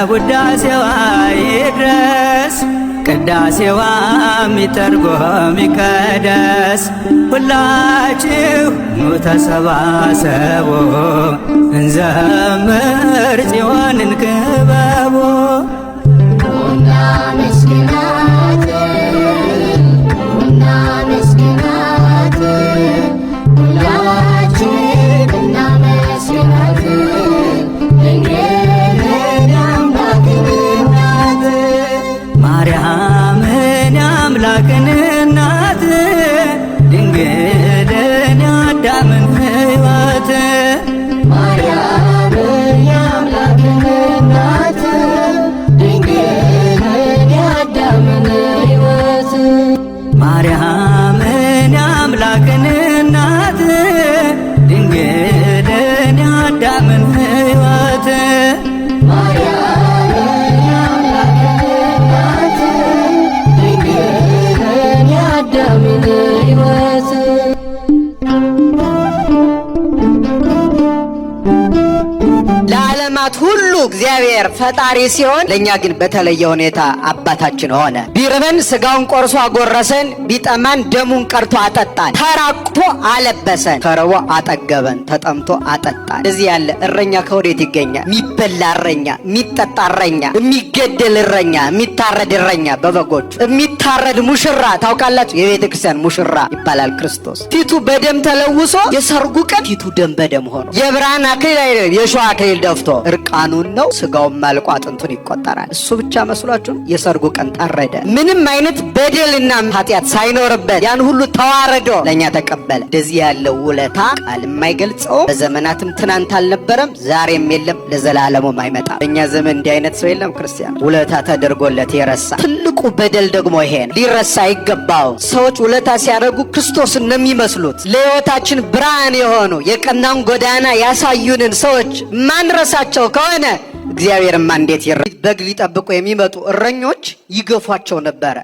ውዳሴዋ ይድረስ ቅዳሴዋ ሚተርጎም ይቀደስ ሁላችሁ ኑ ተሰባሰቡ እንዘምር ጽዮንን ክበቡ ማርያምን የአምላክን እናት ድንግልን የአዳምን ሕይወት ማርያምን የአምላክን እናት ድንግልን የአዳምን ሕይወት ማርያምን የአምላክን እናት ድንግልን የአዳምን ሕይወት ለዓለማት ሁሉ እግዚአብሔር ፈጣሪ ሲሆን ለእኛ ግን በተለየ ሁኔታ አባታችን ሆነ። ቢርበን ስጋውን ቆርሶ አጎረሰን፣ ቢጠማን ደሙን ቀርቶ አጠጣን፣ ተራቅቶ አለበሰን፣ ተርቦ አጠገበን፣ ተጠምቶ አጠጣን። እዚህ ያለ እረኛ ከወዴት ይገኛል? የሚበላ እረኛ፣ የሚጠጣ እረኛ፣ የሚገደል እረኛ፣ የሚታረድ እረኛ በበጎቹ የሚታረድ ሙሽራ ታውቃላችሁ? የቤተ ክርስቲያን ሙሽራ ይባላል ክርስቶስ። ፊቱ በደም ተለውሶ የሰርጉ ቀን ፊቱ ደም በደም ሆኖ የብርሃን አክሊል አይደለም የሸዋ አክሊል ደፍቶ እርቃኑን ነው። ስጋውን ማልቆ አጥንቱን ይቆጠራል። እሱ ብቻ መስሏችሁ? የሰርጉ ቀን ታረደ። ምንም አይነት በደልና ኃጢአት ሳይኖርበት ያን ሁሉ ተዋረዶ ለእኛ ተቀበለ። እንደዚህ ያለው ውለታ ቃል የማይገልጸው በዘመናትም ትናንት አልነበረም፣ ዛሬም የለም፣ ለዘላለሙም አይመጣም። በእኛ ዘመን እንዲህ አይነት ሰው የለም። ክርስቲያን ውለታ ተደርጎለት የረሳ ትልቁ በደል ደግሞ ይሄ ነው። ሊረሳ አይገባው። ሰዎች ውለታ ሲያደርጉ ክርስቶስን ነው የሚመስሉት። ለሕይወታችን ብርሃን የሆኑ የቀናውን ጎዳና ያሳዩንን ሰዎች ማንረሳቸው ከሆነ እግዚአብሔርማ እንዴት በግ ሊጠብቁ የሚመጡ እረኞች ይገፏቸው ነበረ።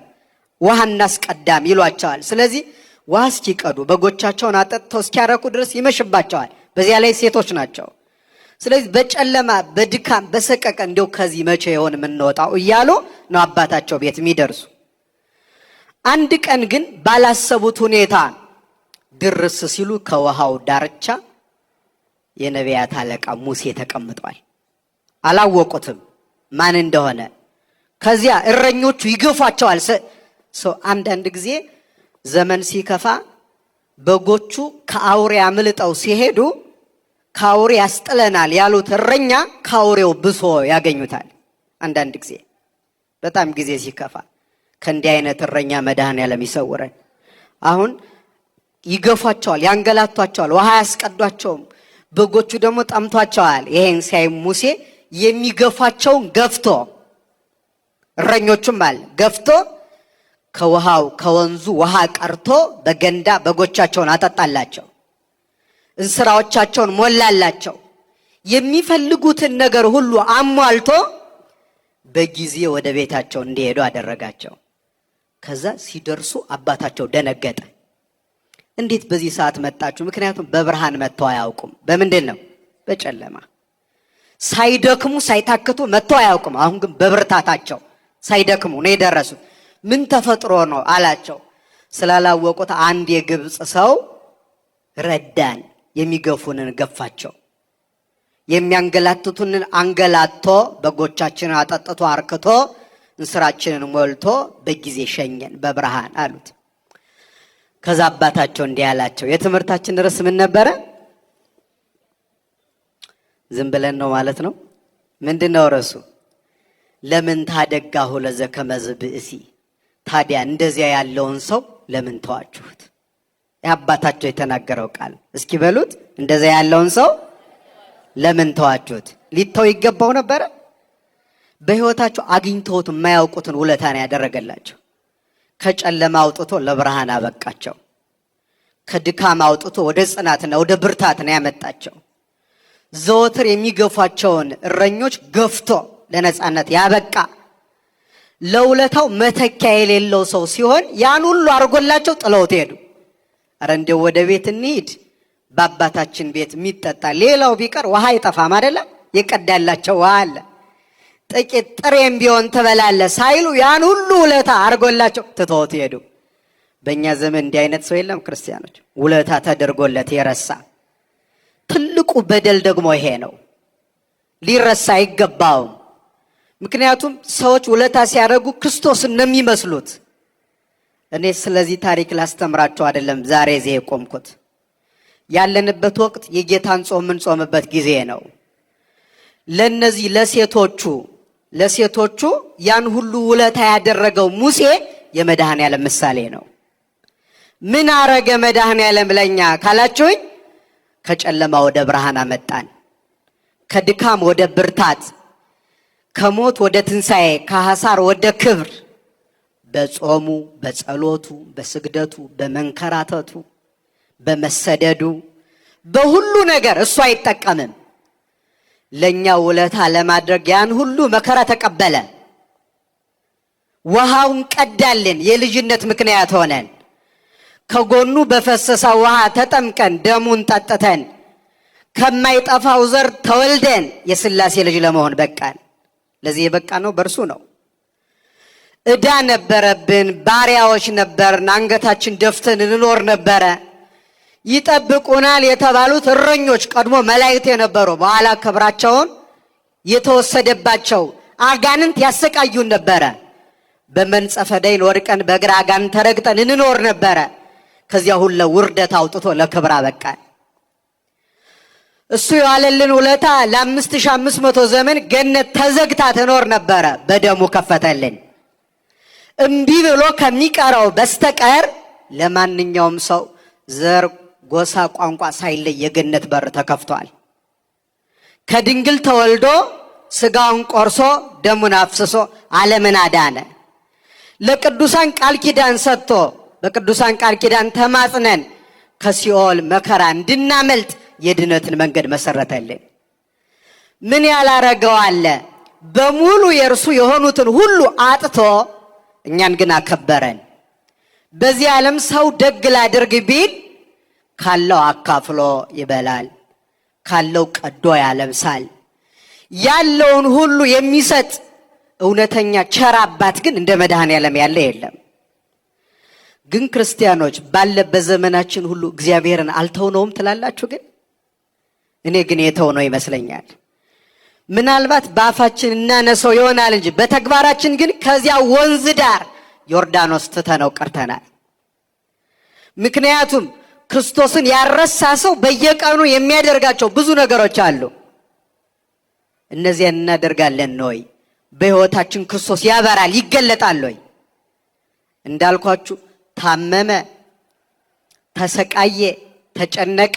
ውሃ እናስቀዳም ይሏቸዋል። ስለዚህ ውሃ እስኪቀዱ በጎቻቸውን አጠጥተው እስኪያረኩ ድረስ ይመሽባቸዋል። በዚያ ላይ ሴቶች ናቸው። ስለዚህ በጨለማ በድካም በሰቀቀ እንዲው ከዚህ መቼ ይሆን የምንወጣው እያሉ ነው አባታቸው ቤት የሚደርሱ። አንድ ቀን ግን ባላሰቡት ሁኔታ ድርስ ሲሉ ከውሃው ዳርቻ የነቢያት አለቃ ሙሴ ተቀምጧል። አላወቁትም ማን እንደሆነ። ከዚያ እረኞቹ ይገፏቸዋል። አንዳንድ ጊዜ ዘመን ሲከፋ በጎቹ ከአውሬ አምልጠው ሲሄዱ ከአውሬ ያስጥለናል ያሉት እረኛ ከአውሬው ብሶ ያገኙታል። አንዳንድ ጊዜ በጣም ጊዜ ሲከፋ ከእንዲህ አይነት እረኛ መድኃኔዓለም ይሰውረን። አሁን ይገፏቸዋል፣ ያንገላቷቸዋል፣ ውሃ ያስቀዷቸውም። በጎቹ ደግሞ ጠምቷቸዋል። ይሄን ሲያይ ሙሴ የሚገፏቸውን ገፍቶ እረኞቹም አለ ገፍቶ ከውሃው ከወንዙ ውሃ ቀርቶ በገንዳ በጎቻቸውን አጠጣላቸው፣ እንስራዎቻቸውን ሞላላቸው፣ የሚፈልጉትን ነገር ሁሉ አሟልቶ በጊዜ ወደ ቤታቸው እንዲሄዱ አደረጋቸው። ከዛ ሲደርሱ አባታቸው ደነገጠ። እንዴት በዚህ ሰዓት መጣችሁ? ምክንያቱም በብርሃን መጥተው አያውቁም። በምንድን ነው? በጨለማ ሳይደክሙ ሳይታክቱ መጥተው አያውቁም። አሁን ግን በብርታታቸው ሳይደክሙ ነው የደረሱት። ምን ተፈጥሮ ነው አላቸው። ስላላወቁት አንድ የግብፅ ሰው ረዳን፣ የሚገፉንን ገፋቸው፣ የሚያንገላትቱንን አንገላቶ፣ በጎቻችንን አጠጥቶ አርክቶ፣ እንስራችንን ሞልቶ በጊዜ ሸኘን በብርሃን አሉት። ከዛ አባታቸው እንዲህ አላቸው። የትምህርታችን ርዕስ ምን ነበረ? ዝም ብለን ነው ማለት ነው። ምንድነው ርዕሱ? ለምን ታደጋሁ ለዘከመዝ ብእሲ። ታዲያ እንደዚያ ያለውን ሰው ለምን ተዋችሁት? የአባታቸው የተናገረው ቃል እስኪ በሉት። እንደዚያ ያለውን ሰው ለምን ተዋችሁት? ሊተው ይገባው ነበረ። በህይወታቸው አግኝተውት የማያውቁትን ውለታ ነው ያደረገላቸው። ከጨለማ አውጥቶ ለብርሃን አበቃቸው። ከድካም አውጥቶ ወደ ጽናትና ወደ ብርታት ነው ያመጣቸው። ዘወትር የሚገፏቸውን እረኞች ገፍቶ ለነጻነት ያበቃ፣ ለውለታው መተኪያ የሌለው ሰው ሲሆን ያን ሁሉ አድርጎላቸው ጥለውት ሄዱ። አረ እንደው ወደ ቤት እንሂድ፣ በአባታችን ቤት የሚጠጣ ሌላው ቢቀር ውሃ አይጠፋም አይደለ? የቀዳላቸው ውሃ አለ። ጥቂት ጥሬም ቢሆን ትበላለህ ሳይሉ ያን ሁሉ ውለታ አድርጎላቸው ትተውት ሄዱ። በእኛ ዘመን እንዲህ አይነት ሰው የለም ክርስቲያኖች፣ ውለታ ተደርጎለት የረሳ። ትልቁ በደል ደግሞ ይሄ ነው። ሊረሳ አይገባውም። ምክንያቱም ሰዎች ውለታ ሲያደርጉ ክርስቶስን ነው የሚመስሉት። እኔ ስለዚህ ታሪክ ላስተምራቸው አይደለም ዛሬ እዚህ የቆምኩት። ያለንበት ወቅት የጌታን ጾም የምንጾምበት ጊዜ ነው። ለነዚህ ለሴቶቹ ያን ሁሉ ውለታ ያደረገው ሙሴ የመድኃኔዓለም ምሳሌ ነው። ምን አረገ መድኃኔዓለም ለኛ ካላችሁኝ፣ ከጨለማ ወደ ብርሃን አመጣን፣ ከድካም ወደ ብርታት፣ ከሞት ወደ ትንሣኤ፣ ከሐሳር ወደ ክብር። በጾሙ፣ በጸሎቱ፣ በስግደቱ፣ በመንከራተቱ፣ በመሰደዱ፣ በሁሉ ነገር እሱ አይጠቀምም። ለኛ ውለታ ለማድረግ ያን ሁሉ መከራ ተቀበለ። ውሃውን ቀዳልን፣ የልጅነት ምክንያት ሆነን። ከጎኑ በፈሰሰ ውሃ ተጠምቀን ደሙን ጠጥተን ከማይጠፋው ዘር ተወልደን የሥላሴ ልጅ ለመሆን በቃን። ለዚህ የበቃ ነው በእርሱ ነው። ዕዳ ነበረብን፣ ባሪያዎች ነበርን፣ አንገታችን ደፍተን እንኖር ነበረ። ይጠብቁናል የተባሉት እረኞች ቀድሞ መላእክት የነበሩ በኋላ ክብራቸውን የተወሰደባቸው አጋንንት ያሰቃዩን ነበረ። በመንጸፈ ደይን ወድቀን በእግረ አጋንንት ተረግጠን እንኖር ነበረ። ከዚያ ሁሉ ውርደት አውጥቶ ለክብር አበቃን። እሱ የዋለልን ውለታ ለ5500 ዘመን ገነት ተዘግታ ትኖር ነበረ፣ በደሙ ከፈተልን። እምቢ ብሎ ከሚቀረው በስተቀር ለማንኛውም ሰው ዘር፣ ጎሳ፣ ቋንቋ ሳይለይ የገነት በር ተከፍቷል። ከድንግል ተወልዶ ስጋውን ቆርሶ ደሙን አፍስሶ ዓለምን አዳነ። ለቅዱሳን ቃል ኪዳን ሰጥቶ በቅዱሳን ቃል ኪዳን ተማጽነን ከሲኦል መከራ እንድናመልጥ የድነትን መንገድ መሰረተልን። ምን ያላረገው አለ? በሙሉ የእርሱ የሆኑትን ሁሉ አጥቶ እኛን ግን አከበረን። በዚህ ዓለም ሰው ደግ ላድርግ ቢል ካለው አካፍሎ ይበላል፣ ካለው ቀዶ ያለብሳል። ያለውን ሁሉ የሚሰጥ እውነተኛ ቸር አባት ግን እንደ መድኃኔዓለም ያለ የለም። ግን ክርስቲያኖች ባለበት ዘመናችን ሁሉ እግዚአብሔርን አልተውነውም ትላላችሁ? ግን እኔ ግን የተውነው ይመስለኛል። ምናልባት በአፋችን እናነሰው ይሆናል እንጂ በተግባራችን ግን ከዚያ ወንዝ ዳር ዮርዳኖስ ትተነው ቀርተናል። ምክንያቱም ክርስቶስን ያረሳ ሰው በየቀኑ የሚያደርጋቸው ብዙ ነገሮች አሉ። እነዚያን እናደርጋለን ወይ? በሕይወታችን ክርስቶስ ያበራል ይገለጣል ወይ? እንዳልኳችሁ ታመመ፣ ተሰቃየ፣ ተጨነቀ፣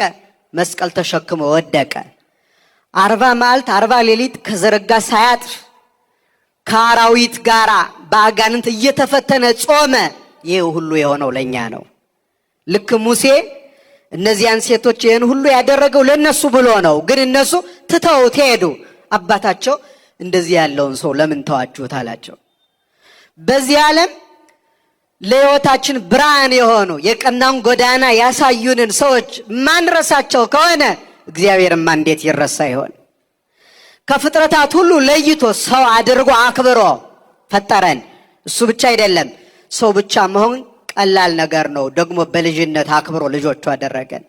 መስቀል ተሸክሞ ወደቀ። 40 መዓልት 40 ሌሊት ከዘረጋ ሳያጥር ከአራዊት ጋራ በአጋንንት እየተፈተነ ጾመ። ይህ ሁሉ የሆነው ለኛ ነው። ልክ ሙሴ እነዚያን ሴቶች ይህን ሁሉ ያደረገው ለነሱ ብሎ ነው። ግን እነሱ ትተውት ሄዱ። አባታቸው እንደዚህ ያለውን ሰው ለምን ተዋችሁት አላቸው። በዚህ ዓለም ለሕይወታችን ብርሃን የሆኑ የቀናውን ጎዳና ያሳዩንን ሰዎች ማንረሳቸው ከሆነ እግዚአብሔርማ እንዴት ይረሳ ይሆን? ከፍጥረታት ሁሉ ለይቶ ሰው አድርጎ አክብሮ ፈጠረን። እሱ ብቻ አይደለም፣ ሰው ብቻ መሆን ቀላል ነገር ነው። ደግሞ በልጅነት አክብሮ ልጆቹ አደረገን።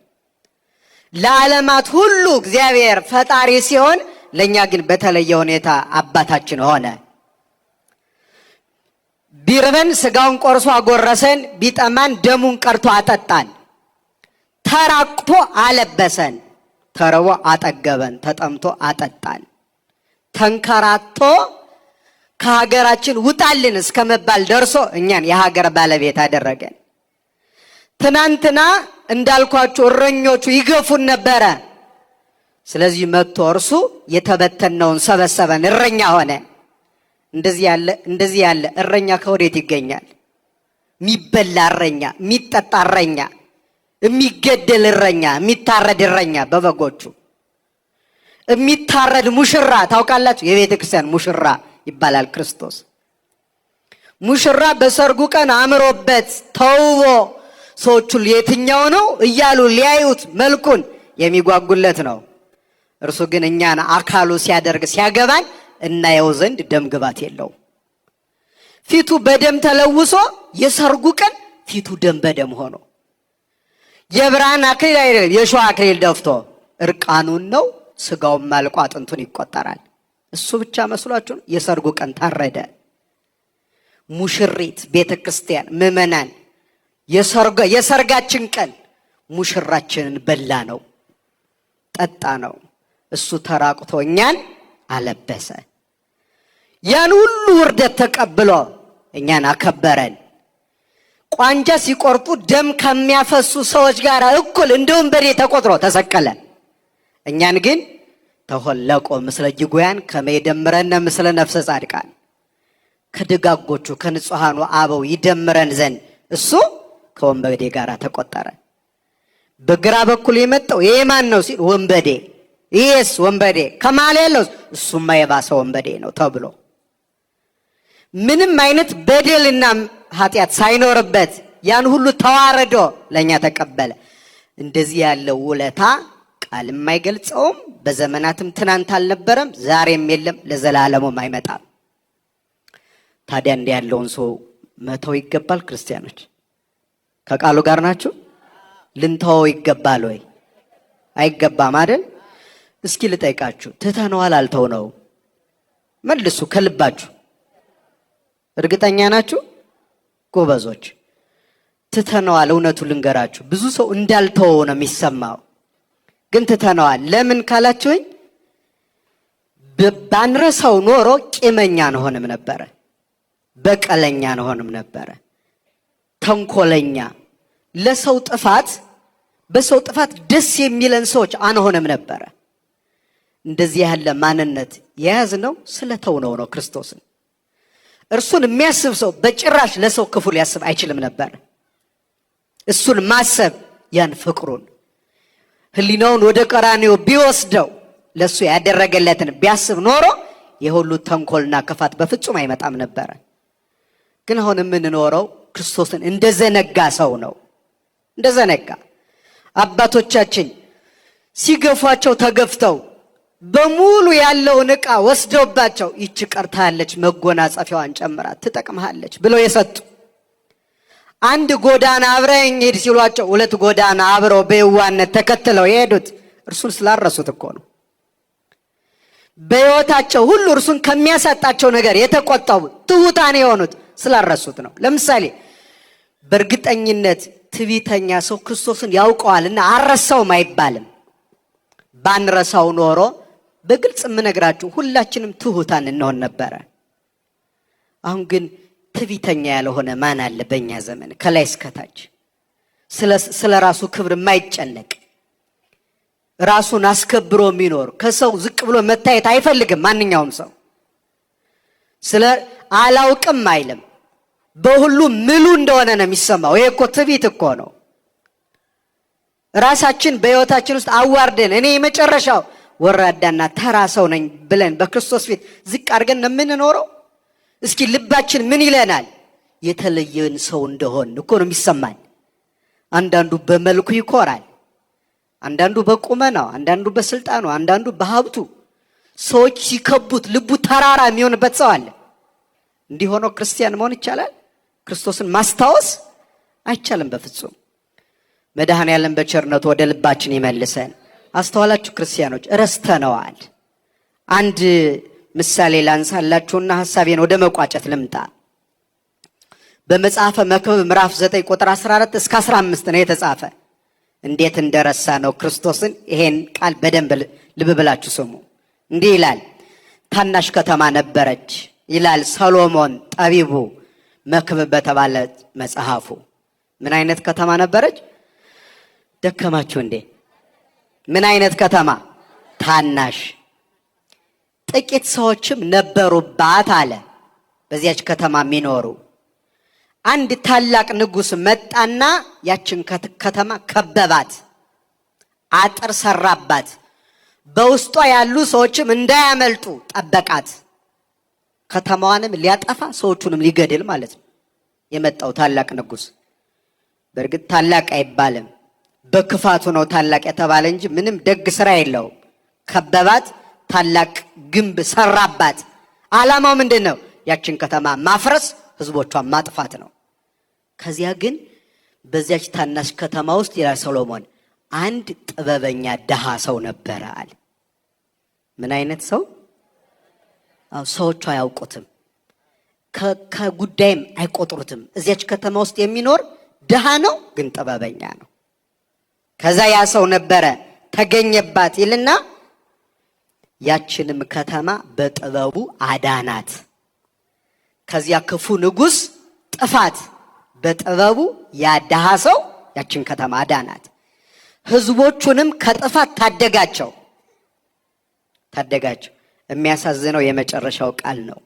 ለዓለማት ሁሉ እግዚአብሔር ፈጣሪ ሲሆን ለኛ ግን በተለየ ሁኔታ አባታችን ሆነ። ቢርበን ስጋውን ቆርሶ አጎረሰን፣ ቢጠማን ደሙን ቀርቶ አጠጣን። ተራቅቶ አለበሰን፣ ተርቦ አጠገበን፣ ተጠምቶ አጠጣን። ተንከራቶ ከሀገራችን ውጣልን እስከ መባል ደርሶ እኛን የሀገር ባለቤት አደረገን። ትናንትና እንዳልኳችሁ እረኞቹ ይገፉን ነበረ። ስለዚህ መጥቶ እርሱ የተበተነውን ሰበሰበን፣ እረኛ ሆነ። እንደዚህ ያለ እረኛ ከወዴት ይገኛል? የሚበላ እረኛ፣ የሚጠጣ እረኛ፣ የሚገደል እረኛ፣ የሚታረድ እረኛ በበጎቹ የሚታረድ ሙሽራ ታውቃላችሁ? የቤተ ክርስቲያን ሙሽራ ይባላል ክርስቶስ። ሙሽራ በሰርጉ ቀን አምሮበት ተውቦ ሰዎቹ የትኛው ነው እያሉ ሊያዩት መልኩን የሚጓጉለት ነው። እርሱ ግን እኛን አካሉ ሲያደርግ ሲያገባን እናየው ዘንድ ደም ግባት የለውም። ፊቱ በደም ተለውሶ የሰርጉ ቀን ፊቱ ደም በደም ሆኖ የብርሃን አክሊል አይደለም የሾህ አክሊል ደፍቶ እርቃኑን ነው። ስጋውን ማልቆ አጥንቱን ይቆጠራል። እሱ ብቻ መስሏችሁ የሰርጉ ቀን ታረደ። ሙሽሪት ቤተክርስቲያን ምእመናን የሰርጋችን ቀን ሙሽራችንን በላ ነው ጠጣ ነው። እሱ ተራቁቶ እኛን አለበሰ። ያን ሁሉ ውርደት ተቀብሎ እኛን አከበረን። ቋንጃ ሲቆርጡ ደም ከሚያፈሱ ሰዎች ጋር እኩል እንደ ወንበዴ ተቆጥሮ ተሰቀለ። እኛን ግን ተሆለቆ ምስለ ጅጉያን ከመይደምረን ምስለ ነፍሰ ጻድቃን ከደጋጎቹ ከንጹሃኑ አበው ይደምረን ዘንድ እሱ ከወንበዴ ጋር ተቆጠረ። በግራ በኩል የመጣው ይሄ ማን ነው ሲል ወንበዴ፣ ይሄስ ወንበዴ፣ ከማለ ያለው እሱማ የባሰ ወንበዴ ነው ተብሎ ምንም አይነት በደልና ኃጢአት ሳይኖርበት ያን ሁሉ ተዋረዶ ለኛ ተቀበለ። እንደዚህ ያለው ውለታ ቃል የማይገልጸውም በዘመናትም ትናንት አልነበረም ዛሬም የለም ለዘላለሙም አይመጣም። ታዲያ እንዲህ ያለውን ሰው መተው ይገባል? ክርስቲያኖች ከቃሉ ጋር ናችሁ? ልንተወው ይገባል ወይ? አይገባም አይደል? እስኪ ልጠይቃችሁ፣ ትተነዋል አልተውነው? መልሱ ከልባችሁ። እርግጠኛ ናችሁ? ጎበዞች ትተነዋል። እውነቱ ልንገራችሁ ብዙ ሰው እንዳልተወው ነው የሚሰማው፣ ግን ትተነዋል። ለምን ካላችሁኝ ባንረሳው ኖሮ ቂመኛ አንሆንም ነበረ፣ በቀለኛ አንሆንም ነበረ፣ ተንኮለኛ፣ ለሰው ጥፋት በሰው ጥፋት ደስ የሚለን ሰዎች አንሆንም ነበረ። እንደዚህ ያለ ማንነት የያዝነው ስለተውነው ነው ክርስቶስን። እርሱን የሚያስብ ሰው በጭራሽ ለሰው ክፉ ሊያስብ አይችልም ነበር። እሱን ማሰብ ያን ፍቅሩን ህሊናውን ወደ ቀራንዮ ቢወስደው ለሱ ያደረገለትን ቢያስብ ኖሮ የሁሉ ተንኮልና ክፋት በፍጹም አይመጣም ነበር። ግን አሁን የምንኖረው ክርስቶስን እንደዘነጋ ሰው ነው። እንደዘነጋ አባቶቻችን ሲገፏቸው ተገፍተው በሙሉ ያለውን ዕቃ ወስደውባቸው ይቺ ቀርታለች መጎናጸፊያዋን ጨምራት ትጠቅምሃለች ብለው የሰጡ አንድ ጎዳና አብረኝ ሄድ ሲሏቸው ሁለት ጎዳና አብረው በየዋነት ተከትለው የሄዱት እርሱን ስላረሱት እኮ ነው። በሕይወታቸው ሁሉ እርሱን ከሚያሳጣቸው ነገር የተቆጠቡ ትሑታን የሆኑት ስላረሱት ነው። ለምሳሌ በእርግጠኝነት ትዕቢተኛ ሰው ክርስቶስን ያውቀዋልና አረሳውም አይባልም። ባንረሳው ኖሮ በግልጽ የምነግራችሁ ሁላችንም ትሑታን እንሆን ነበረ። አሁን ግን ትዕቢተኛ ያልሆነ ማን አለ በእኛ ዘመን? ከላይ እስከታች ስለ ራሱ ክብር የማይጨነቅ ራሱን አስከብሮ የሚኖር ከሰው ዝቅ ብሎ መታየት አይፈልግም። ማንኛውም ሰው ስለ አላውቅም አይልም። በሁሉ ምሉ እንደሆነ ነው የሚሰማው። ይሄ እኮ ትዕቢት እኮ ነው። ራሳችን በሕይወታችን ውስጥ አዋርደን እኔ የመጨረሻው ወራዳና ተራ ሰው ነኝ ብለን በክርስቶስ ፊት ዝቅ አድርገን ነው የምንኖረው። እስኪ ልባችን ምን ይለናል? የተለየን ሰው እንደሆን እኮ ነው የሚሰማን። አንዳንዱ በመልኩ ይኮራል፣ አንዳንዱ በቁመናው፣ አንዳንዱ በስልጣኑ፣ አንዳንዱ በሀብቱ። ሰዎች ሲከቡት ልቡ ተራራ የሚሆንበት ሰው አለ። እንዲህ ሆኖ ክርስቲያን መሆን ይቻላል? ክርስቶስን ማስታወስ አይቻልም በፍጹም። መድኃኔዓለም በቸርነቱ ወደ ልባችን ይመልሰን። አስተዋላችሁ ክርስቲያኖች? ረስተነዋል። አንድ ምሳሌ ላንሳላችሁና ሐሳቤን ወደ መቋጨት ልምጣ። በመጽሐፈ መክብብ ምዕራፍ 9 ቁጥር 14 እስከ 15 ነው የተጻፈ። እንዴት እንደረሳ ነው ክርስቶስን። ይሄን ቃል በደንብ ልብ ብላችሁ ስሙ። እንዲህ ይላል፣ ታናሽ ከተማ ነበረች ይላል ሰሎሞን ጠቢቡ መክብብ በተባለ መጽሐፉ። ምን አይነት ከተማ ነበረች? ደከማችሁ እንዴ? ምን አይነት ከተማ? ታናሽ። ጥቂት ሰዎችም ነበሩባት አለ በዚያች ከተማ የሚኖሩ። አንድ ታላቅ ንጉሥ መጣና ያችን ከተማ ከበባት፣ አጥር ሰራባት፣ በውስጧ ያሉ ሰዎችም እንዳያመልጡ ጠበቃት። ከተማዋንም ሊያጠፋ ሰዎቹንም ሊገድል ማለት ነው የመጣው ታላቅ ንጉሥ። በእርግጥ ታላቅ አይባልም፣ በክፋቱ ነው ታላቅ የተባለ እንጂ ምንም ደግ ስራ የለውም። ከበባት፣ ታላቅ ግንብ ሰራባት፣ ዓላማው ምንድነው? ያችን ከተማ ማፍረስ፣ ህዝቦቿን ማጥፋት ነው። ከዚያ ግን በዚያች ታናሽ ከተማ ውስጥ ይላል ሰሎሞን አንድ ጥበበኛ ደሃ ሰው ነበረ አለ። ምን አይነት ሰው? ሰዎቹ አያውቁትም፣ ከጉዳይም አይቆጥሩትም። እዚያች ከተማ ውስጥ የሚኖር ደሃ ነው፣ ግን ጥበበኛ ነው። ከዛ ያ ሰው ነበረ ተገኘባት ይልና ያችንም ከተማ በጥበቡ አዳናት። ከዚያ ክፉ ንጉሥ ጥፋት በጥበቡ ያ ደሃ ሰው ያችን ከተማ አዳናት። ህዝቦቹንም ከጥፋት ታደጋቸው። የሚያሳዝነው የመጨረሻው ቃል ነው።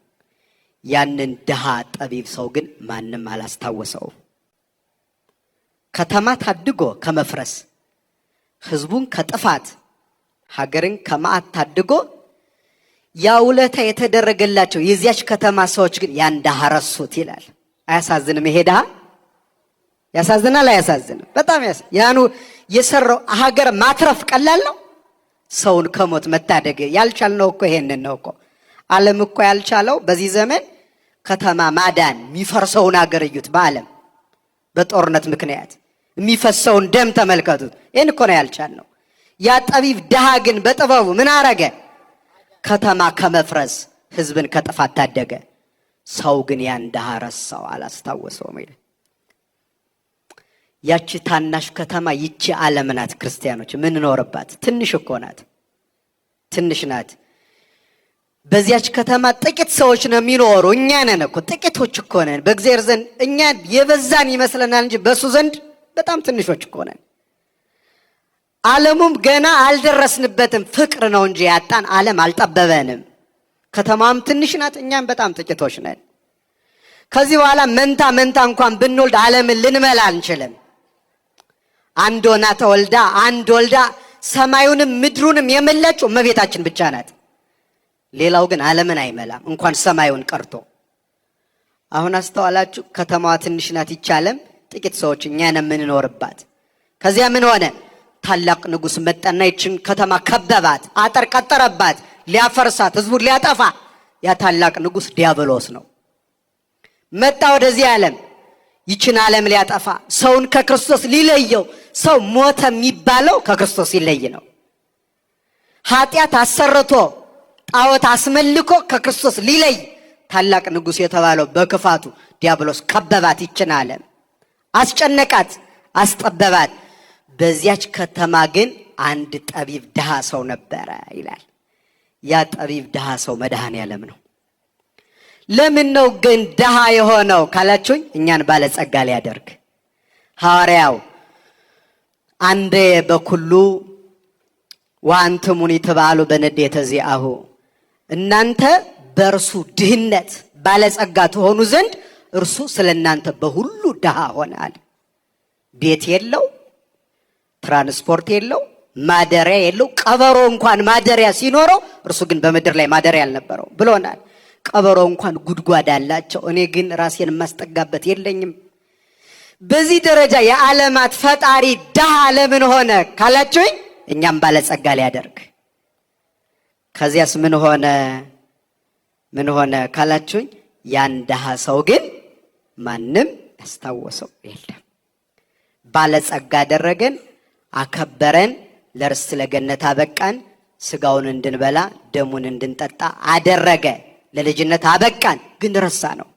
ያንን ደሃ ጠቢብ ሰው ግን ማንም አላስታወሰው። ከተማ ታድጎ ከመፍረስ፣ ህዝቡን ከጥፋት፣ ሀገርን ከመዓት ታድጎ ያ ውለታ የተደረገላቸው የዚያች ከተማ ሰዎች ግን ያን ደሃ ረሱት ይላል። አያሳዝንም? ይሄ ደሃ ያሳዝናል? አያሳዝንም? በጣም ያኑ የሰራው ሀገር ማትረፍ ቀላል ነው? ሰውን ከሞት መታደግ ያልቻልነው እኮ ይሄንን ነው እኮ። ዓለም እኮ ያልቻለው በዚህ ዘመን ከተማ ማዳን። የሚፈርሰውን ሀገር እዩት። በዓለም በጦርነት ምክንያት የሚፈሰውን ደም ተመልከቱት። ይህን እኮ ነው ያልቻልነው። ያ ጠቢብ ደሃ ግን በጥበቡ ምን አረገ? ከተማ ከመፍረስ ህዝብን ከጥፋት ታደገ። ሰው ግን ያን ደሃ ረሳው፣ አላስታወሰውም ይላል። ያቺ ታናሽ ከተማ ይቺ ዓለም ናት። ክርስቲያኖች ምን ኖርባት ትንሽ እኮ ናት፣ ትንሽ ናት። በዚያች ከተማ ጥቂት ሰዎች ነው የሚኖሩ። እኛ ነን እኮ ጥቂቶች እኮ ነን። በእግዚአብሔር ዘንድ እኛ የበዛን ይመስለናል እንጂ በሱ ዘንድ በጣም ትንሾች እኮ ነን። ዓለሙም ገና አልደረስንበትም። ፍቅር ነው እንጂ ያጣን፣ ዓለም አልጠበበንም። ከተማም ትንሽ ናት፣ እኛም በጣም ጥቂቶች ነን። ከዚህ በኋላ መንታ እንኳን ብንወልድ ዓለምን ልንመላ አንችልም። አንድ ሆና ተወልዳ አንድ ወልዳ ሰማዩንም ምድሩንም የመላችው እመቤታችን ብቻ ናት። ሌላው ግን ዓለምን አይመላም፣ እንኳን ሰማዩን ቀርቶ። አሁን አስተዋላችሁ? ከተማዋ ትንሽ ናት፣ ይቻለም ጥቂት ሰዎች እኛ ነን የምንኖርባት። ከዚያ ምን ሆነ? ታላቅ ንጉሥ መጣና ይችን ከተማ ከበባት፣ አጥር ቀጠረባት፣ ሊያፈርሳት፣ ህዝቡን ሊያጠፋ። ያ ታላቅ ንጉሥ ዲያብሎስ ነው። መጣ ወደዚህ ዓለም ይችን ዓለም ሊያጠፋ፣ ሰውን ከክርስቶስ ሊለየው። ሰው ሞተ የሚባለው ከክርስቶስ ሲለይ ነው። ኃጢአት አሰርቶ ጣዖት አስመልኮ ከክርስቶስ ሊለይ ታላቅ ንጉሥ የተባለው በክፋቱ ዲያብሎስ ከበባት፣ ይችን ዓለም አስጨነቃት፣ አስጠበባት። በዚያች ከተማ ግን አንድ ጠቢብ ድሃ ሰው ነበረ ይላል። ያ ጠቢብ ድሃ ሰው መድኃኔዓለም ነው። ለምን ነው ግን ድሃ የሆነው ካላችሁኝ፣ እኛን ባለጸጋ ሊያደርግ። ሐዋርያው አንደ በኩሉ ወአንትሙኒ ትባሉ በንዴተ ዚአሁ፣ እናንተ በእርሱ ድህነት ባለጸጋ ትሆኑ ዘንድ እርሱ ስለ እናንተ በሁሉ ድሃ ሆናል። ቤት የለው፣ ትራንስፖርት የለው፣ ማደሪያ የለው። ቀበሮ እንኳን ማደሪያ ሲኖረው እርሱ ግን በምድር ላይ ማደሪያ አልነበረው ብሎናል። ቀበሮ እንኳን ጉድጓድ አላቸው፣ እኔ ግን ራሴን የማስጠጋበት የለኝም። በዚህ ደረጃ የዓለማት ፈጣሪ ድሃ ለምን ሆነ ካላችሁኝ፣ እኛም ባለጸጋ ሊያደርግ። ከዚያስ ምን ሆነ ካላችሁኝ፣ ያን ድሃ ሰው ግን ማንም ያስታወሰው የለም። ባለጸጋ አደረገን፣ አከበረን፣ ለርስት ለገነት አበቃን፣ ስጋውን እንድንበላ ደሙን እንድንጠጣ አደረገ፣ ለልጅነት አበቃን። ግን ረሳ ነው።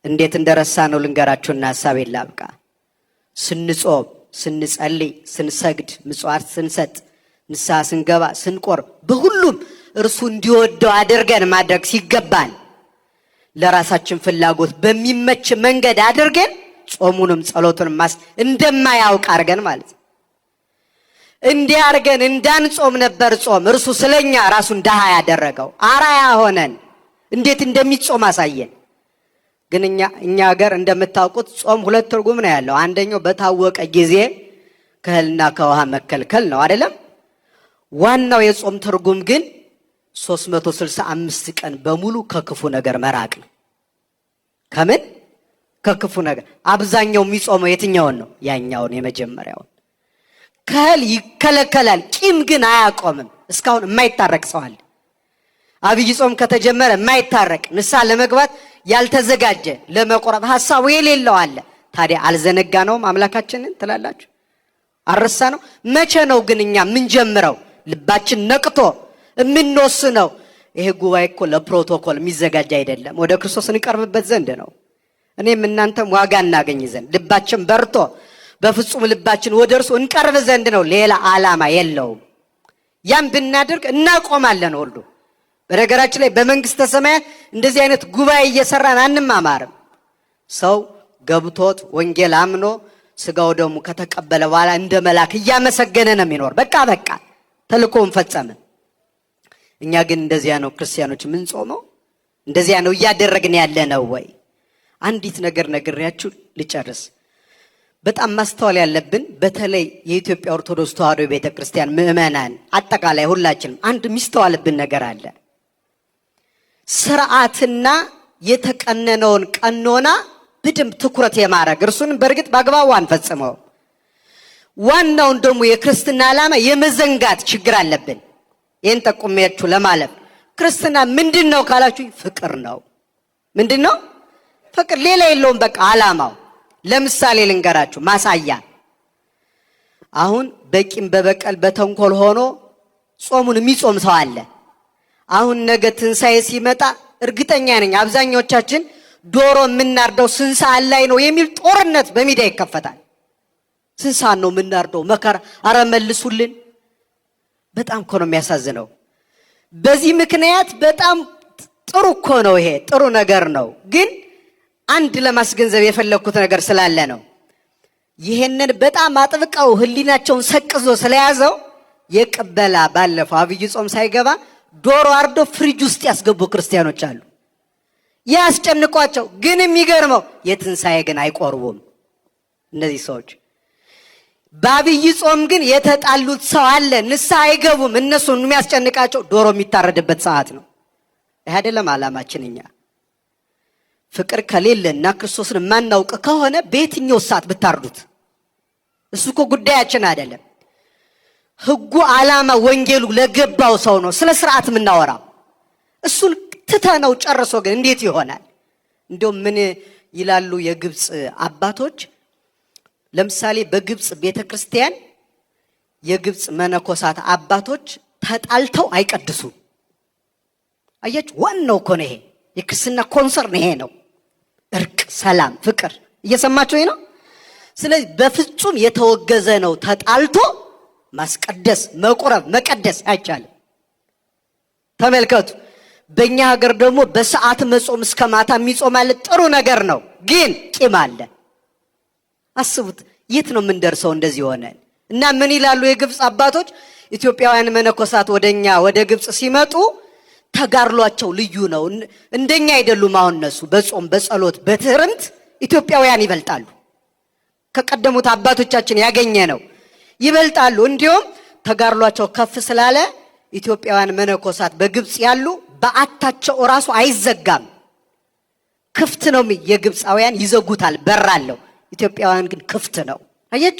እንዴት እንደረሳ ነው ልንገራችሁና ሐሳቤን ላብቃ። ስንጾም፣ ስንጸልይ፣ ስንሰግድ፣ ምጽዋት ስንሰጥ፣ ንስሐ ስንገባ፣ ስንቆርብ፣ በሁሉም እርሱ እንዲወደው አድርገን ማድረግ ሲገባን ለራሳችን ፍላጎት በሚመች መንገድ አድርገን ጾሙንም ጸሎቱንም እንደማያውቅ አድርገን ማለት ነው። እንዲህ አድርገን እንዳንጾም ነበር ጾም እርሱ ስለኛ ራሱን ድሃ ያደረገው። አራያ ሆነን እንዴት እንደሚጾም አሳየን። ግን እኛ ሀገር እንደምታውቁት ጾም ሁለት ትርጉም ነው ያለው። አንደኛው በታወቀ ጊዜ ከእህልና ከውሃ መከልከል ነው አይደለም? ዋናው የጾም ትርጉም ግን 365 ቀን በሙሉ ከክፉ ነገር መራቅ ነው። ከምን? ከክፉ ነገር። አብዛኛው የሚጾመው የትኛውን ነው? ያኛውን፣ የመጀመሪያውን። ከእህል ይከለከላል፣ ቂም ግን አያቆምም። እስካሁን የማይታረቅ ሰው አለ። አብይ ጾም ከተጀመረ የማይታረቅ ንስሐ ለመግባት ያልተዘጋጀ ለመቆረብ ሐሳቡ የሌለው አለ። ታዲያ አልዘነጋነውም አምላካችንን ትላላችሁ? አረሳ ነው? መቼ ነው ግን እኛ ምን ጀምረው ልባችን ነቅቶ የምንወስነው? ይሄ ጉባኤ እኮ ለፕሮቶኮል የሚዘጋጅ አይደለም፣ ወደ ክርስቶስ እንቀርብበት ዘንድ ነው። እኔም እናንተም ዋጋ እናገኝ ዘንድ ልባችን በርቶ በፍጹም ልባችን ወደ እርሱ እንቀርብ ዘንድ ነው። ሌላ ዓላማ የለውም። ያም ብናደርግ እናቆማለን ሁሉ። በነገራችን ላይ በመንግስተ ሰማያት እንደዚህ አይነት ጉባኤ እየሰራን አንማማርም። ሰው ገብቶት ወንጌል አምኖ ስጋው ደሙ ከተቀበለ በኋላ እንደ መልአክ እያመሰገነ ነው የሚኖር። በቃ ተልእኮውን ፈጸመ። እኛ ግን እንደዚያ ነው ክርስቲያኖች ምን ጾመው? እንደዚያ ነው እያደረግን ያለ ነው ወይ? አንዲት ነገር ነግሬያችሁ ልጨርስ። በጣም ማስተዋል ያለብን በተለይ የኢትዮጵያ ኦርቶዶክስ ተዋሕዶ ቤተክርስቲያን ምእመናን አጠቃላይ ሁላችንም አንድ የሚስተዋልብን ነገር አለ። ስርዓትና የተቀነነውን ቀኖና በደንብ ትኩረት የማድረግ እርሱንም በእርግጥ በአግባቡ አንፈጽመው፣ ዋናውን ደግሞ የክርስትና ዓላማ የመዘንጋት ችግር አለብን። ይህን ጠቁሜያችሁ ለማለፍ ክርስትና ምንድን ነው ካላችሁ ፍቅር ነው። ምንድን ነው? ፍቅር። ሌላ የለውም። በቃ ዓላማው። ለምሳሌ ልንገራችሁ ማሳያ። አሁን በቂም በበቀል በተንኮል ሆኖ ጾሙን የሚጾም ሰው አለ። አሁን ነገ ትንሣኤ ሲመጣ እርግጠኛ ነኝ አብዛኞቻችን ዶሮ የምናርደው ስንት ሰዓት ላይ ነው የሚል ጦርነት በሚዲያ ይከፈታል። ስንት ሰዓት ነው የምናርደው? መከራ፣ አረ መልሱልን። በጣም እኮ ነው የሚያሳዝነው። በዚህ ምክንያት በጣም ጥሩ እኮ ነው፣ ይሄ ጥሩ ነገር ነው። ግን አንድ ለማስገንዘብ የፈለኩት ነገር ስላለ ነው። ይሄንን በጣም አጥብቀው ህሊናቸውን ሰቅዞ ስለያዘው የቅበላ ባለፈው አብይ ጾም ሳይገባ ዶሮ አርዶ ፍሪጅ ውስጥ ያስገቡ ክርስቲያኖች አሉ። ያስጨንቋቸው። ግን የሚገርመው የትንሣኤ ግን አይቆርቡም እነዚህ ሰዎች። በአብይ ጾም ግን የተጣሉት ሰው አለ፣ ንስሐ አይገቡም። እነሱን የሚያስጨንቃቸው ዶሮ የሚታረድበት ሰዓት ነው። ይህ አይደለም ዓላማችን። እኛ ፍቅር ከሌለና ክርስቶስን የማናውቅ ከሆነ በየትኛው ሰዓት ብታርዱት እሱ እኮ ጉዳያችን አይደለም። ህጉ፣ ዓላማ፣ ወንጌሉ ለገባው ሰው ነው ስለ ስርዓት የምናወራው። እሱን ትተነው ጨርሶ ግን እንዴት ይሆናል? እንደውም ምን ይላሉ የግብፅ አባቶች? ለምሳሌ በግብፅ ቤተክርስቲያን የግብፅ መነኮሳት አባቶች ተጣልተው አይቀድሱም። አያችሁ፣ ዋናው እኮ ነው ይሄ። የክርስትና ኮንሰርን ይሄ ነው። እርቅ፣ ሰላም፣ ፍቅር። እየሰማችሁ ነው? ስለዚህ በፍጹም የተወገዘ ነው። ተጣልቶ ማስቀደስ፣ መቁረብ፣ መቀደስ አይቻልም። ተመልከቱ። በእኛ ሀገር ደግሞ በሰዓት መጾም እስከ ማታ የሚጾም አለ። ጥሩ ነገር ነው። ግን ቂም አለ። አስቡት፣ የት ነው የምንደርሰው እንደዚህ ሆነን? እና ምን ይላሉ የግብፅ አባቶች? ኢትዮጵያውያን መነኮሳት ወደኛ ወደ ግብፅ ሲመጡ ተጋርሏቸው ልዩ ነው። እንደኛ አይደሉም። አሁን እነሱ በጾም በጸሎት በትህርምት ኢትዮጵያውያን ይበልጣሉ። ከቀደሙት አባቶቻችን ያገኘ ነው ይበልጣሉ። እንዲሁም ተጋርሏቸው ከፍ ስላለ ኢትዮጵያውያን መነኮሳት በግብፅ ያሉ በአታቸው ራሱ አይዘጋም፣ ክፍት ነው። የግብፃውያን ይዘጉታል፣ በራለው። ኢትዮጵያውያን ግን ክፍት ነው። አየች፣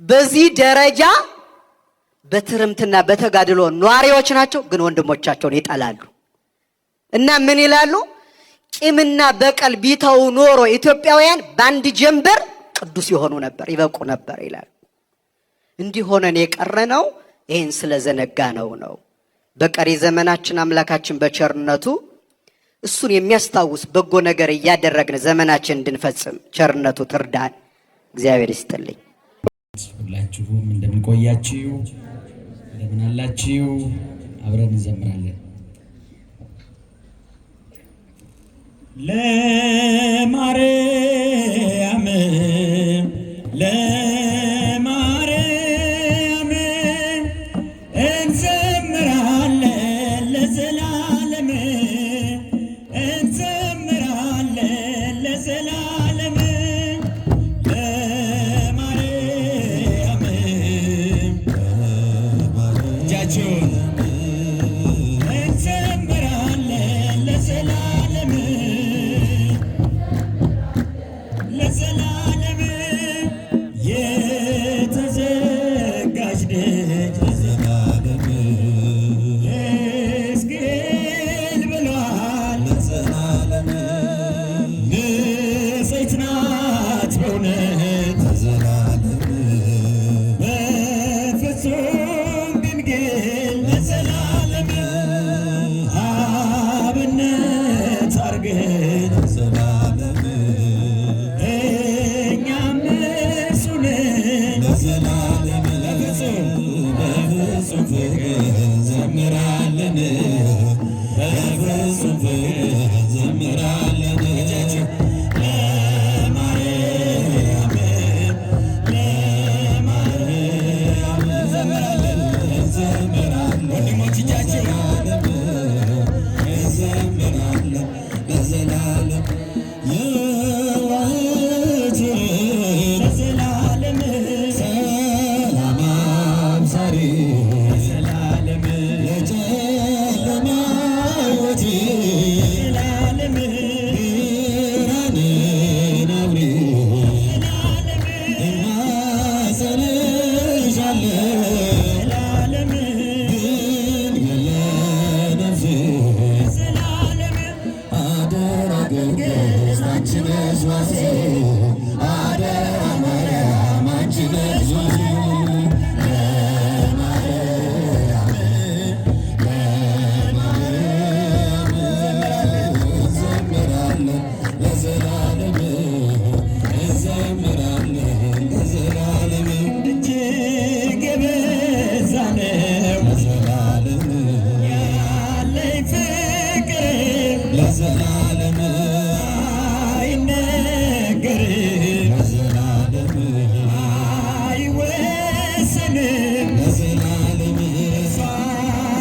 በዚህ ደረጃ በትርምትና በተጋድሎ ኗሪዎች ናቸው። ግን ወንድሞቻቸውን ይጠላሉ። እና ምን ይላሉ? ቂምና በቀል ቢተው ኖሮ ኢትዮጵያውያን በአንድ ጀንበር ቅዱስ ይሆኑ ነበር፣ ይበቁ ነበር ይላሉ። እንዲህ ሆነን የቀረነው ይህን ስለዘነጋ ነው። በቀሪ ዘመናችን አምላካችን በቸርነቱ እሱን የሚያስታውስ በጎ ነገር እያደረግን ዘመናችን እንድንፈጽም ቸርነቱ ትርዳን። እግዚአብሔር ይስጥልኝ። ሁላችሁም እንደምንቆያችሁ እንደምን አላችሁ? አብረን እንዘምራለን። ለማርያም Let's get ለዘላለም የዋህት ለዘላለም ሰላም አብሳሪ ለዘላለም ለጨለማ ሕይወቴ ለዘላለም ብርሃንን አብሪ እማጸንሻለሁ ለዘላለም ድንግል ለነፍሴ ለዘላለም አደራ ጊዮርጊስ አንቺ ነሽ ዋሴ አደራ ማርያም አንቺ ነሽ ዋሴ ለዘላለም አይነገርም ለዘላለም አይወሰንም ለዘላለም እሷ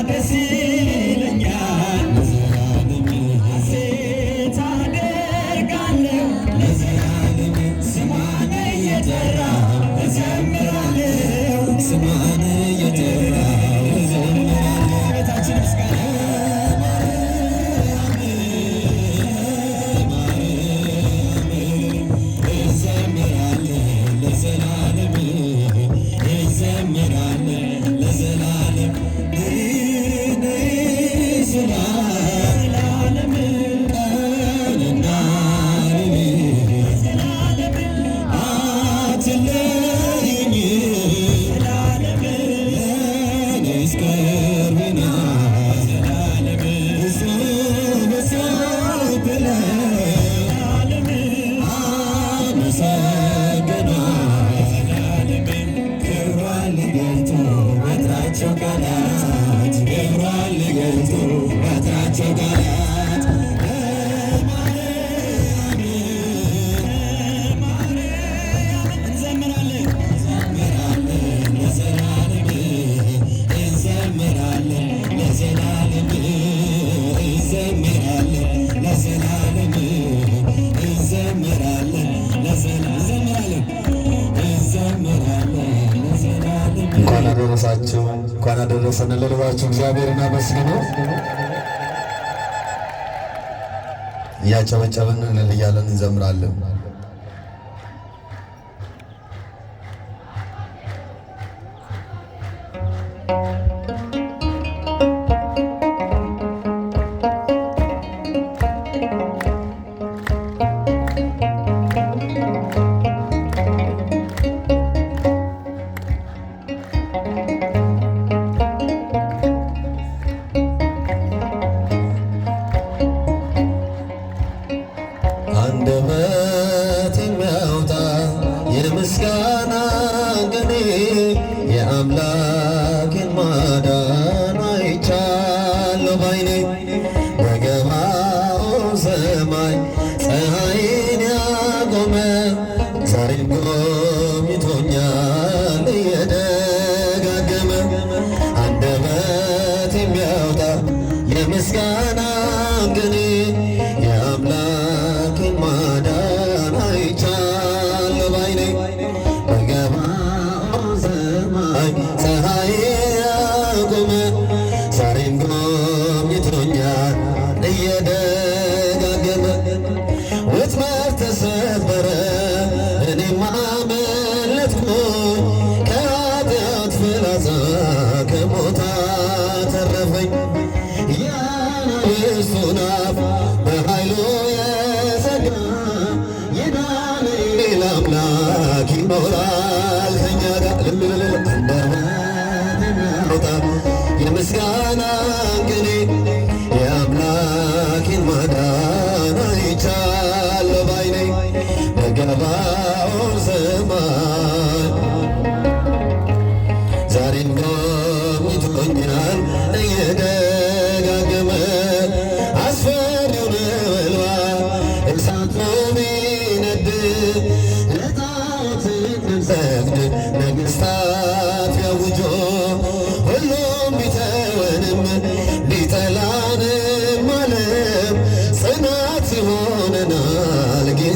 ደስ ይለኛል ለዘላለም ሐሴት አደርጋለሁ ለዘላለም ስሟን እየጠራሁ እዘምራለሁ ስሟን እየጠራሁ እዘምራለሁ ቤታችን ምስጋና እንኳን አደረሳችሁ፣ እንኳን አደረሰን ልልባችሁ። እግዚአብሔርን አመስግኑ። እያጨበጨብን እልል እያለን እንዘምራለን። አንደበት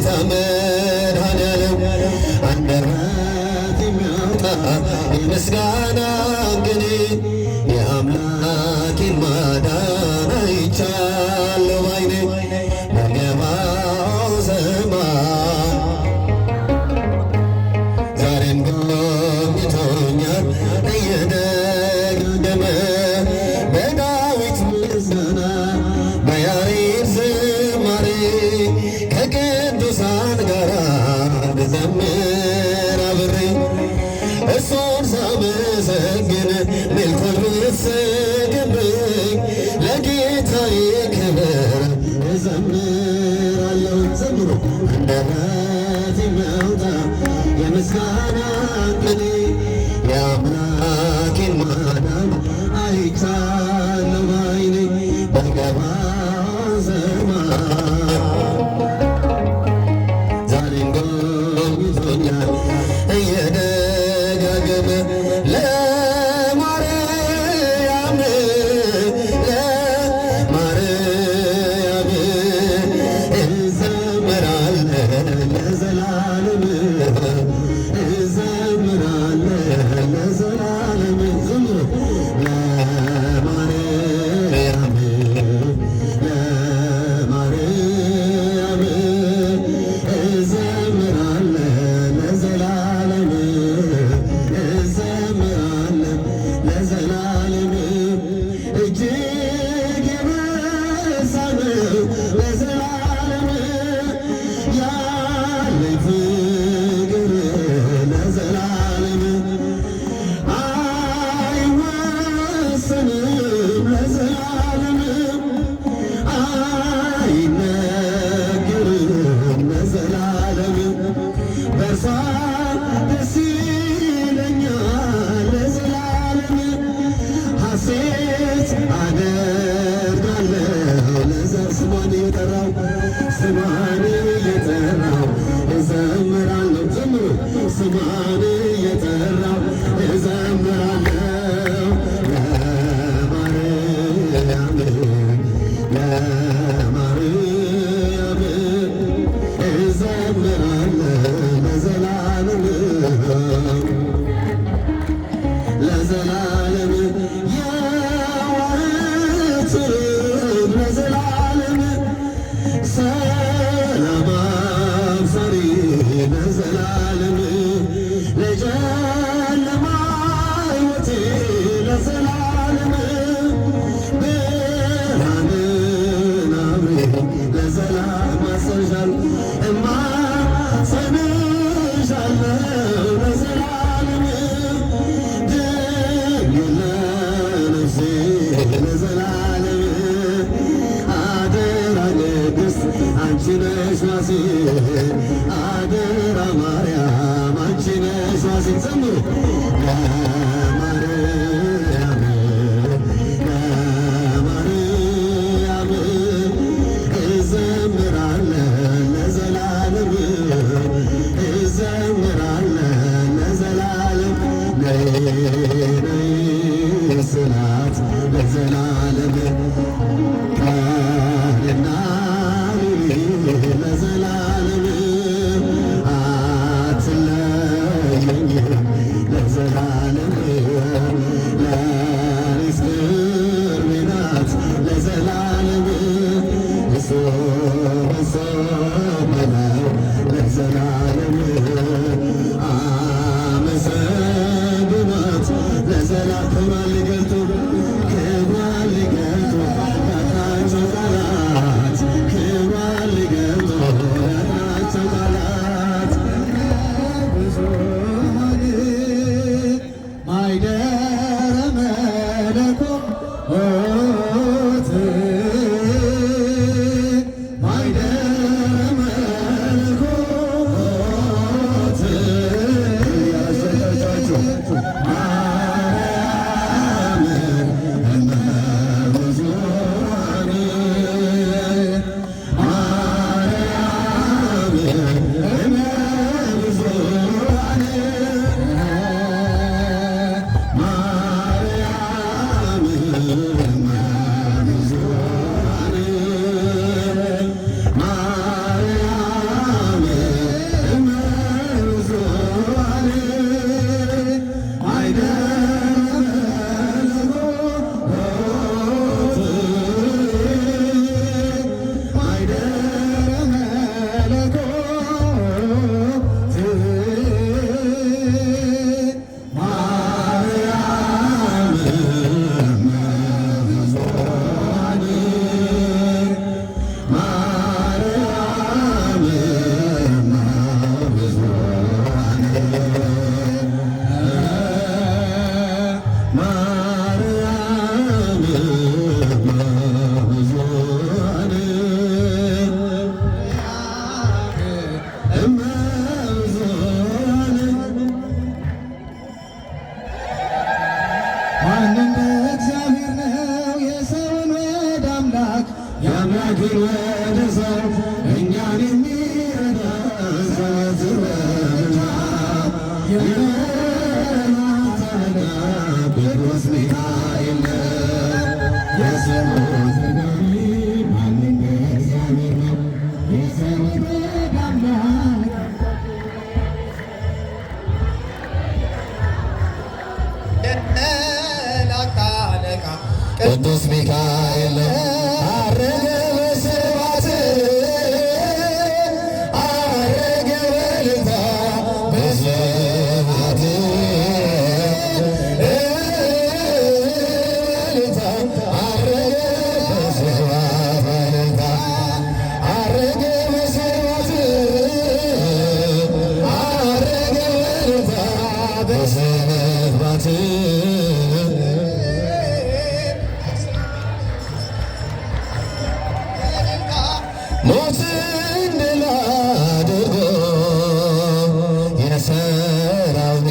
ጌታ መድኃኔዓለም አንደበት የሚያወጣ የምስጋና ቅኔ የአምላኬን ማዳን አይቻለሁ ባይኔ በገባው ዘመን ዛሬም ጎብኝቶኛል እየደገመ በዳዊት ምስጋና በያሬድ ዝማሬ ከቅዱሳን ጋር ብዘምር አብሬ እርሱን ሳመሰግን ምልኮል ብትስቅብኝ ለጌታዬ ክብር እዘምራለሁ። ዘምሩ አንደበት የሚያወጣ የምስጋና ቅኔ የአምላኬን ማዳን አይቻለሁ ባይኔ በገባው ዘመን ዛሬም ጎብኝቶኛል እየደጋገመ ለማርያም እዘምራለሁ ለዘላለም እዘምራለሁ ለዘላለም ዘምሩ ለማርያም እዘምራለሁ ለዘላለም እዘምራለሁ ለዘላለም እጅግ የበዛ ነው ለዘላለም ያለኝ ፍቅር ለዘላለም አይወሰንም ለዘላለም አይነገርም ለዘላለም በእርሷ ደስ ይለኛል ለዘላለም ሐሴት አደርጋለሁ ስሟን እየጠራው እዘምራለሁ ዘምሩ ስሟን እየጠራው እዘምራለሁ ለማርያም እዘምራለሁ ለዘላለም ለዘላለም የዋህትም ለዘላለም ሰላም አብሳሪ ለዘላለም ለጨለማ ሕይወቴ ለዘላለም ብርሃንን አብሬ ለዘላለም አሰንሻል እማጸንሻለሁ ለዘላለም ለነፍሴ ለዘላለም አደራ ቅድስት አንቺ ነሽ ዋሴ አደራ ማርያም አንቺ ነሽ ዋሴ ዘምሩ ለማርያም እዘምራለሁ ለዘላለም እዘምራለሁ ለዘላለም ነይ ስላት ለዘላለም ቃልና ለዘላለም አትለየኝ ለዘላለም ለኔስ ቅርቤ ናት ለዘላለም እሱ በሰማይ ለዘላለም አመሰግናት ለዘላለም ክብሯን ሊገልጡ ያጥራቸው ቃላት ክብሯን ሊገልጡ ያጥራቸው ቃላት ብዙኃን ማይደረ መለኮት ማይደረ መለኮት የሚያደርሰው እኛን የሚረዳ ዘወትር የመላእክት አለቃ ቅዱስ ሚካኤል የስሙ ተርጓሚ ማንም እግዚአብሔር ነው የሰውነት አምላክ የመላእክት አለቃ ቅዱስ ሚካኤል አረገ በስብሐት አረገ በልታ በስብሐት በልታ አረገ በስብሐት በልታ አረገ በስብሐት አረገ በልታ በስብሐት ሞትን ድል አድርጎ የሠራውን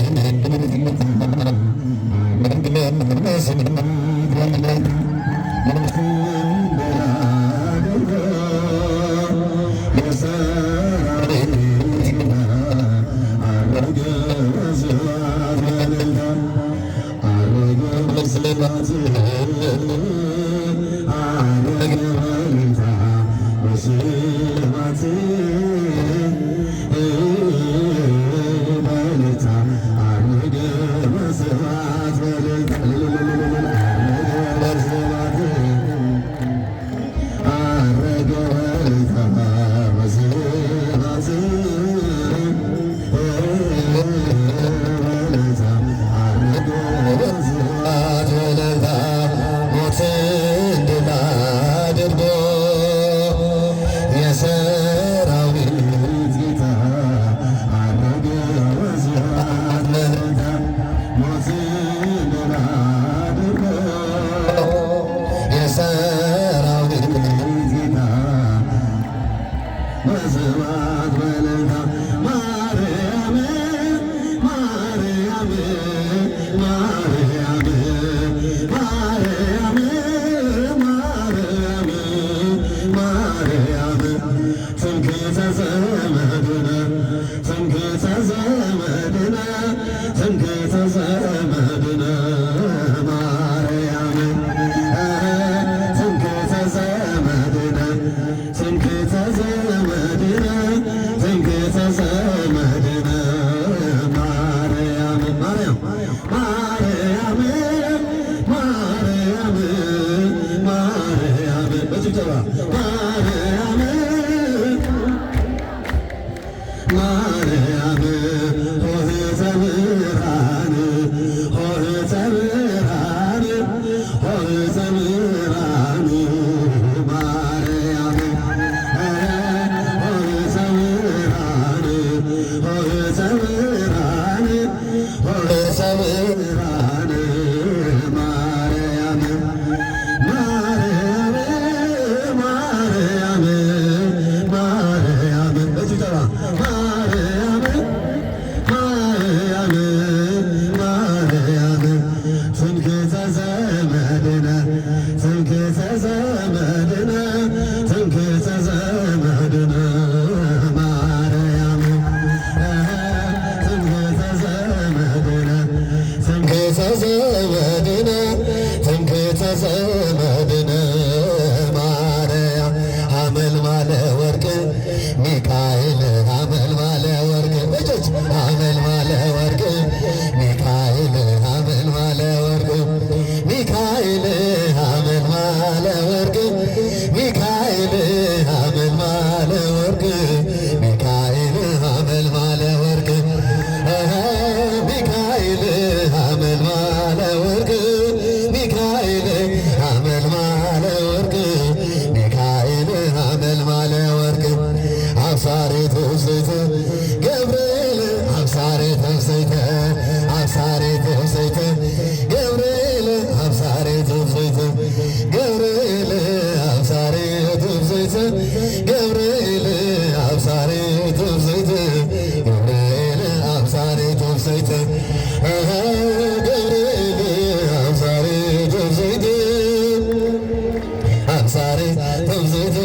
አብሳሬ ተብዜት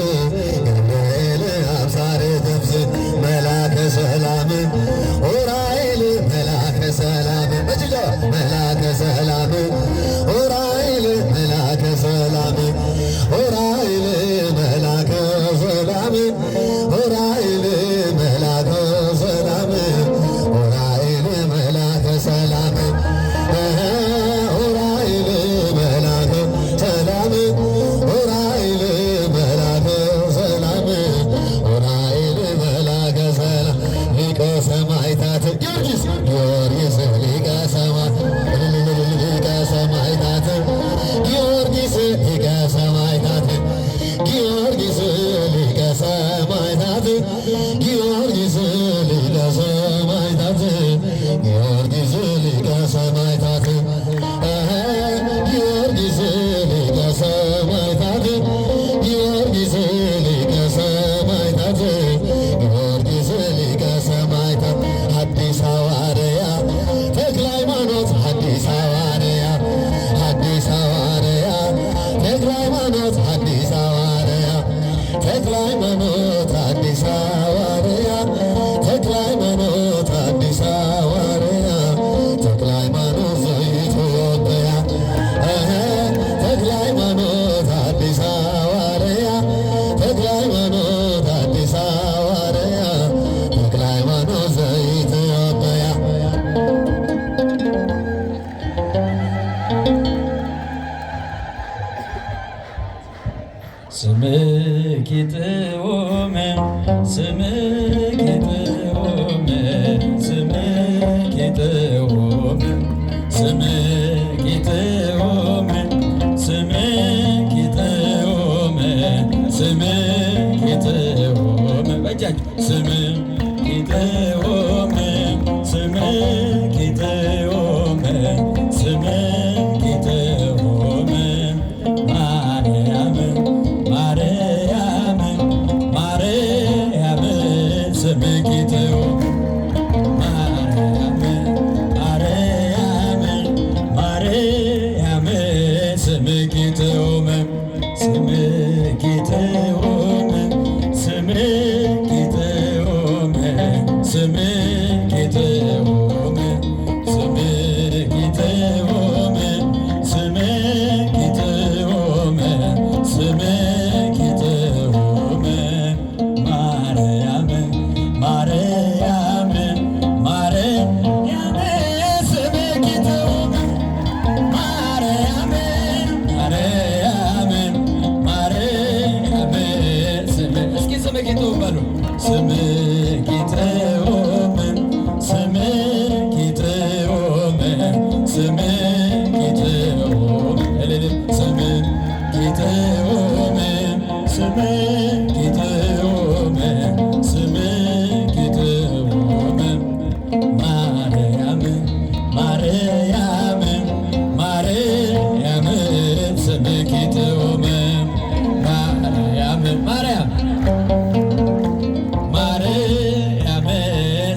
አዲስ ሐዋርያ ተክለ ሃይማኖት አዲስ ሐዋርያ ተክለ ሃይማኖት ዘኢትዮጵያ ተክለ ሃይማኖት አዲስ ሐዋርያ ተክለ ሃይማኖት አዲስ ሐዋርያ ተክለ ሃይማኖት ዘኢትዮጵያ ስምክ ይጥዑም ስምክ ይጥዑም ስምክ ይጥዑም ስምክ ይጥዑም ስምክ ይጥዑም ስምክ ይጥዑም በእጃችሁ ስምክ ይጥዑም ስምክ ይጥዑም ስምክ ይጥዑም ማርያም ማርያም ማርያም ስምክ ይጥዑም ማርያም ማርያም ማርያም ስምክ ይጥዑም ስምክ ይጥዑም ስምክ ይጥዑም ስምክ ይጥዑም ስምክ ይጥዑም ስምክ ይጥዑም ስምክ ይጥዑም ማርያም ማርያም ማርያም ስምክ ይጥዑም ማርያም ማርያም ማርያም ስምክ እስኪ ስምክ ይጥዑም በሉ ስምክ ይጥዑም ስምክ ይጥዑም ስምክ ይጥዑም እልል ስምክ ይጥዑም ስምክ ይጥዑም ስምክ ይጥዑም ማርያም ማርያም ማርያም ስምክ ይጥዑም ማርያም ማርያም ማርያም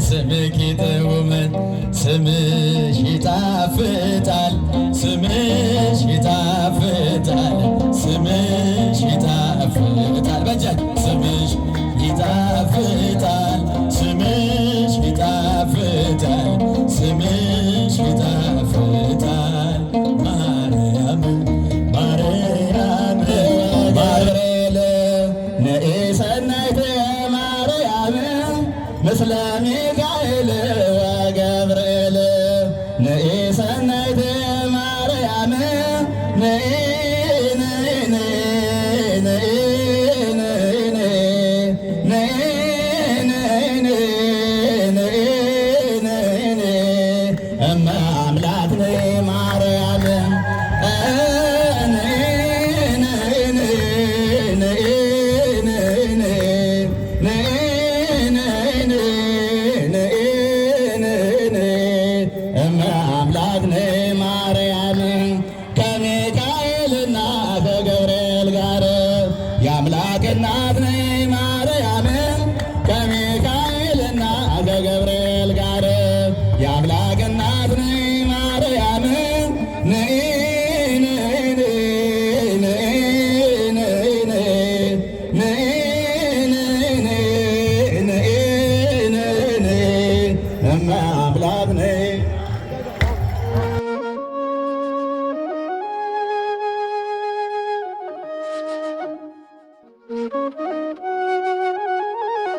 ስምክ ይጥዑም ስምሽ ይጣፍጣል ስምሽ ይጣፍጣል ስምሽ ይጣፍጣል በእጃችሁ ስምሽ ይጣፍጣል ስምሽ ይጣፍጣል ስምሽ ይጣፍጣል ማርያም ማርያም ማርያም ነኤ ሰናይተ ማርያም ምስለ ሚካኤል ወገብርኤል ነኤ ሰናይተ ማርያም ነኤ ነኤ ነኤ ነኤ ነኤ ነኤ